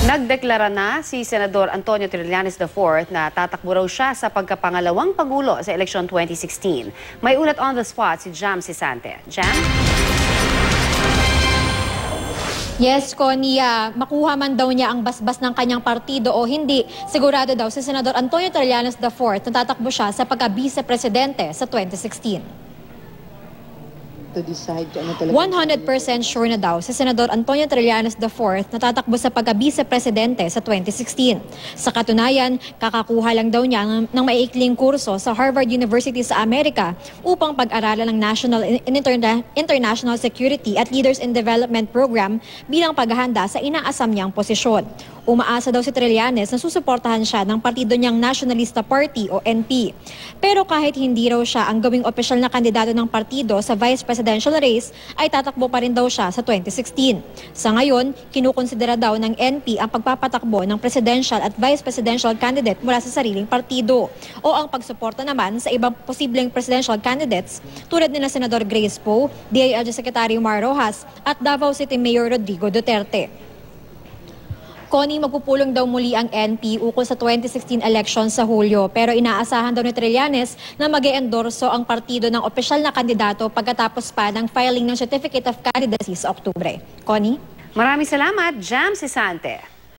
Nagdeklara na si Senador Antonio Trillanes IV na tatakbo raw siya sa pagkapangalawang Pangulo sa eleksyon 2016. May ulat on the spot si Jam Sisante. Jam? Yes, Connie, makuha man daw niya ang basbas ng kanyang partido o hindi, sigurado daw si Senador Antonio Trillanes IV na tatakbo siya sa pagka-vice-presidente sa 2016. To decide kung ano 100% sure na daw si Senador Antonio Trillanes IV na tatakbo sa pagka-vice-presidente sa 2016. Sa katunayan, kakakuha lang daw niya ng maiikling kurso sa Harvard University sa Amerika upang pag-aralan ng National International Security at Leaders in Development Program bilang paghahanda sa inaasam niyang posisyon. Umaasa daw si Trillanes na susuportahan siya ng partido niyang Nationalista Party o NP. Pero kahit hindi raw siya ang gawing opisyal na kandidato ng partido sa vice presidential race, ay tatakbo pa rin daw siya sa 2016. Sa ngayon, kinukonsidera daw ng NP ang pagpapatakbo ng presidential at vice presidential candidate mula sa sariling partido o ang pagsuporta naman sa ibang posibleng presidential candidates tulad nila Senador Grace Poe, DILG Secretary Mar Rojas at Davao City Mayor Rodrigo Duterte. Connie, magpupulong daw muli ang NP ukol sa 2016 election sa Hulyo, pero inaasahan daw ni Trillanes na mag-e-endorso ang partido ng opisyal na kandidato pagkatapos pa ng filing ng Certificate of Candidacy sa Oktubre. Connie? Maraming salamat, Jam Sisante.